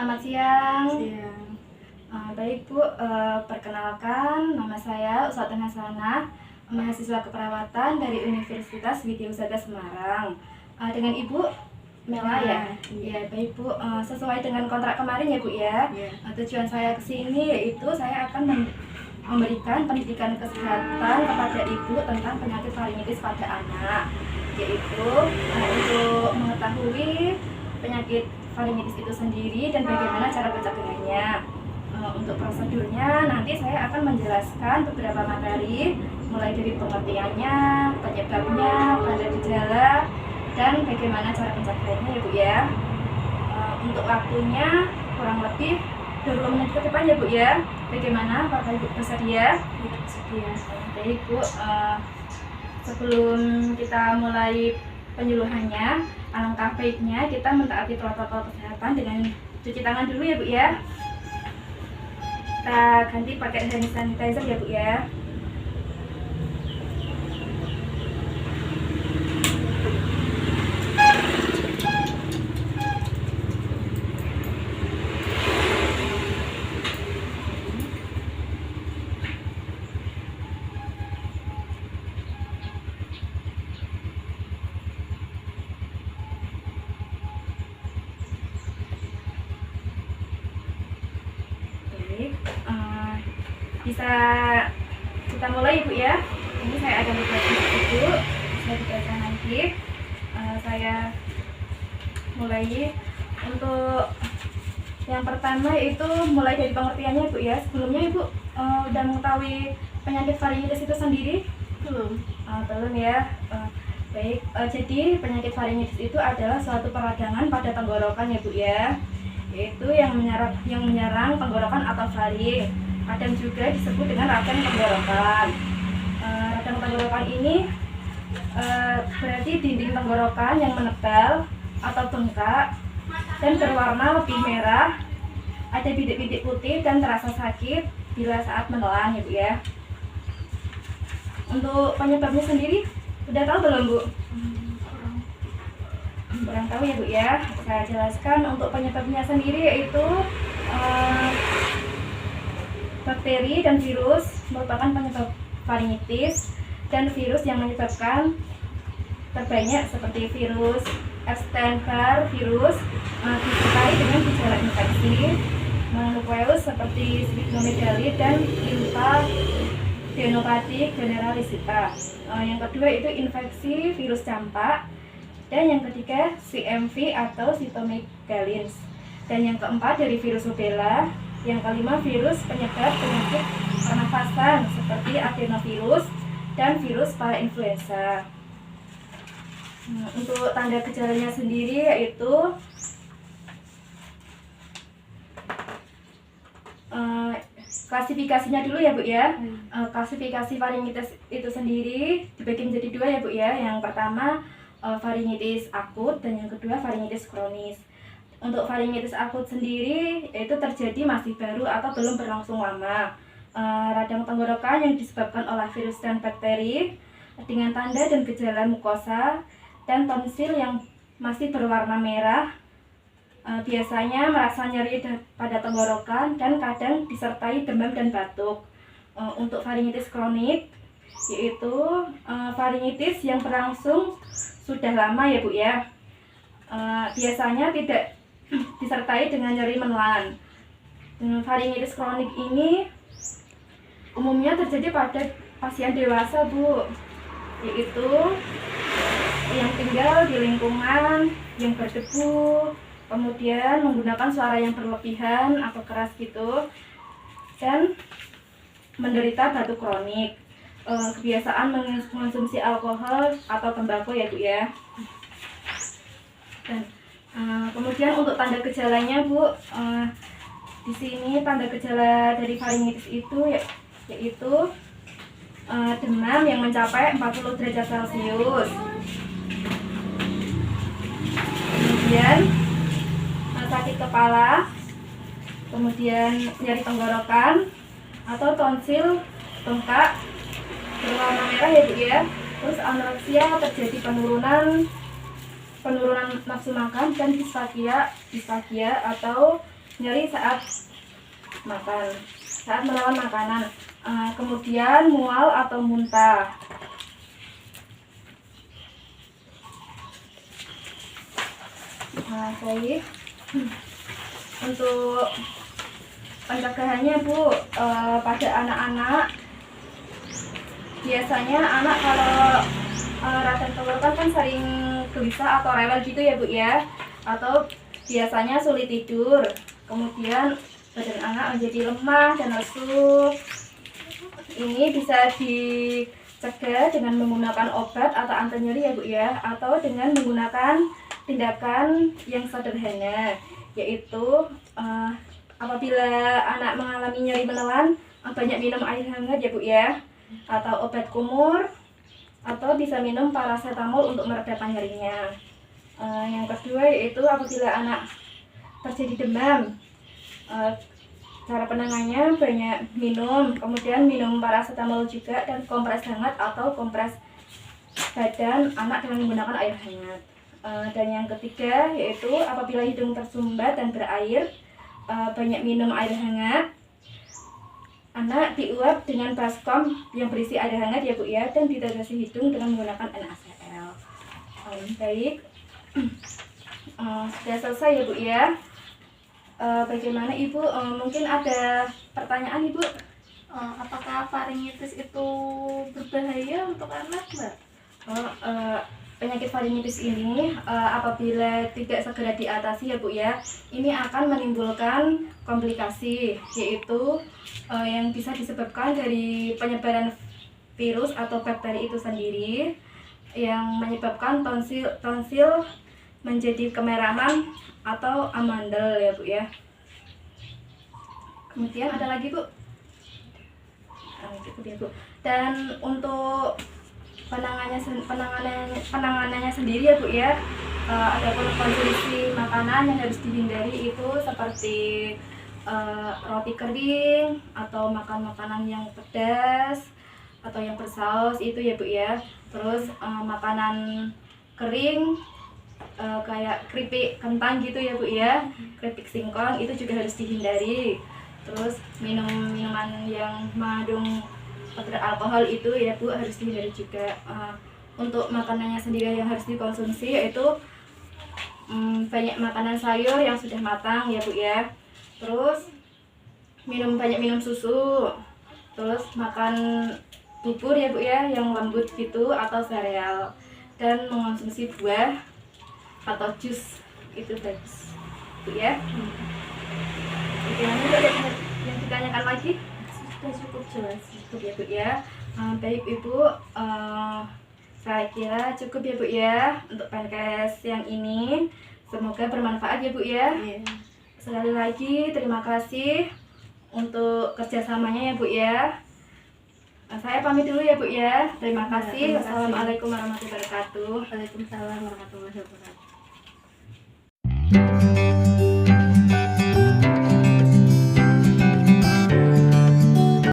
selamat siang. Siang. Baik Bu, perkenalkan nama saya Uswatun Hasanah, mahasiswa keperawatan dari Universitas Widyaswasta Semarang. Dengan Ibu Mela ya? Iya. Baik Bu, sesuai dengan kontrak kemarin ya Bu ya. Iya. Tujuan saya ke sini yaitu saya akan memberikan pendidikan kesehatan kepada Ibu tentang penyakit faringitis pada anak, yaitu untuk mengetahui penyakit faringitis itu sendiri dan bagaimana cara pencegahannya. Untuk prosedurnya nanti saya akan menjelaskan beberapa materi, mulai dari pengertiannya, penyebabnya, tanda gejala, dan bagaimana cara pencegahannya ya Bu ya. Untuk waktunya kurang lebih 20 menit ke depan ya Bu ya. Bagaimana Bapak Ibu bersedia? Sedia. Baik Bu, sebelum kita mulai penyuluhannya, alangkah baiknya kita mentaati protokol kesehatan dengan cuci tangan dulu ya Bu ya. Kita ganti pakai hand sanitizer ya Bu ya. Bisa kita mulai Ibu ya. Ini saya akan berbagi Ibu, bisa dibaca nanti. Saya mulai. Untuk yang pertama itu mulai dari pengertiannya Ibu ya. Sebelumnya Ibu udah mengetahui penyakit faringitis itu sendiri? Belum. Belum ya. Baik, jadi penyakit faringitis itu adalah suatu peradangan pada tenggorokan ya Bu ya, yaitu yang menyerang tenggorokan atau faring. Kadang juga disebut dengan radang tenggorokan. Radang tenggorokan ini berarti dinding tenggorokan yang menebal atau bengkak dan berwarna lebih merah, ada bintik-bintik putih dan terasa sakit bila saat menelan ya Bu ya. Untuk penyebabnya sendiri udah tahu belum Bu? Kurang tahu ya Bu ya. Saya jelaskan untuk penyebabnya sendiri yaitu bakteri dan virus merupakan penyebab faringitis, dan virus yang menyebabkan terbanyak seperti virus Epstein-Barr virus disertai dengan gejala infeksi mononukleus seperti sphygmomegaly dan lymphadenopathy generalisita. Yang kedua itu infeksi virus campak, dan yang ketiga CMV atau cytomegalovirus, dan yang keempat dari virus rubella. Yang kelima virus penyebab penyakit pernafasan seperti adenovirus dan virus parainfluenza. Untuk tanda gejalanya sendiri yaitu klasifikasinya dulu ya Bu ya. Klasifikasi faringitis itu sendiri dibagi menjadi dua ya Bu ya. Yang pertama faringitis akut dan yang kedua faringitis kronis. Untuk faringitis akut sendiri itu terjadi masih baru atau belum berlangsung lama. Radang tenggorokan yang disebabkan oleh virus dan bakteri dengan tanda dan gejala mukosa dan tonsil yang masih berwarna merah, biasanya merasa nyeri pada tenggorokan dan kadang disertai demam dan batuk. Untuk faringitis kronik yaitu faringitis yang berlangsung sudah lama ya Bu ya. Biasanya tidak disertai dengan nyeri menelan. Faringitis kronik ini umumnya terjadi pada pasien dewasa Bu, yaitu yang tinggal di lingkungan yang berdebu, kemudian menggunakan suara yang berlebihan atau keras gitu, dan menderita batuk kronik. Kebiasaan mengonsumsi alkohol atau tembakau ya Bu ya. Dan kemudian untuk tanda gejalanya Bu, di sini tanda gejala dari faringitis itu yaitu demam yang mencapai 40 derajat Celcius, kemudian sakit kepala, kemudian nyeri tenggorokan atau tonsil bengkak berwarna merah ya Bu ya. Terus anoreksia, terjadi penurunan nafsu makan, dan disfagia atau nyeri saat makan, saat menelan makanan. Kemudian mual atau muntah. Baik. Untuk pencegahannya Bu, pada anak-anak, biasanya anak kalau radang tenggorokan kan sering gelisah atau rewel gitu ya Bu ya, atau biasanya sulit tidur, kemudian badan anak menjadi lemah dan lesu. Ini bisa dicegah dengan menggunakan obat atau anti nyeri ya Bu ya, atau dengan menggunakan tindakan yang sederhana, yaitu apabila anak mengalami nyeri menelan, banyak minum air hangat ya Bu ya, atau obat kumur, atau bisa minum paracetamol untuk meredakan nyerinya. Yang kedua yaitu apabila anak terjadi demam, cara penanganannya banyak minum, kemudian minum paracetamol juga, dan kompres hangat atau kompres badan anak dengan menggunakan air hangat. Dan yang ketiga yaitu apabila hidung tersumbat dan berair, banyak minum air hangat. Anak diuap dengan baskom yang berisi air hangat ya Bu ya, dan ditetesi hidung dengan menggunakan NaCl. Baik, sudah selesai ya Bu ya. Bagaimana Ibu? Mungkin ada pertanyaan Ibu? Apakah faringitis itu berbahaya untuk anak, Mbak? Penyakit faringitis ini apabila tidak segera diatasi ya Bu ya, ini akan menimbulkan komplikasi, yaitu yang bisa disebabkan dari penyebaran virus atau bakteri itu sendiri, yang menyebabkan tonsil menjadi kemerahan atau amandel ya Bu ya. Kemudian ada lagi Bu? Cukup ya Bu. Dan untuk penanganannya sendiri ya Bu ya, ada konsumsi makanan yang harus dihindari itu seperti roti kering atau makan makanan yang pedas atau yang bersaus itu ya Bu ya. Terus makanan kering kayak keripik kentang gitu ya Bu ya, keripik singkong itu juga harus dihindari. Terus minuman yang mengandung alkohol itu ya Bu harus dihindari juga. Untuk makanannya sendiri yang harus dikonsumsi yaitu banyak makanan sayur yang sudah matang ya Bu ya. Terus banyak minum susu. Terus makan bubur ya Bu ya yang lembut gitu atau sereal, dan mengonsumsi buah atau jus itu bagus Bu ya. Bagaimana Bu, ada yang ditanyakan lagi? Sudah cukup jelas. Cukup ya Bu ya. Baik Ibu, saya kira cukup ya Bu ya untuk podcast yang ini. Semoga bermanfaat ya Bu ya. Sekali lagi terima kasih untuk kerjasamanya ya Bu ya. Saya pamit dulu ya Bu ya. Terima kasih. Wassalamualaikum warahmatullahi wabarakatuh. Waalaikumsalam warahmatullahi wabarakatuh.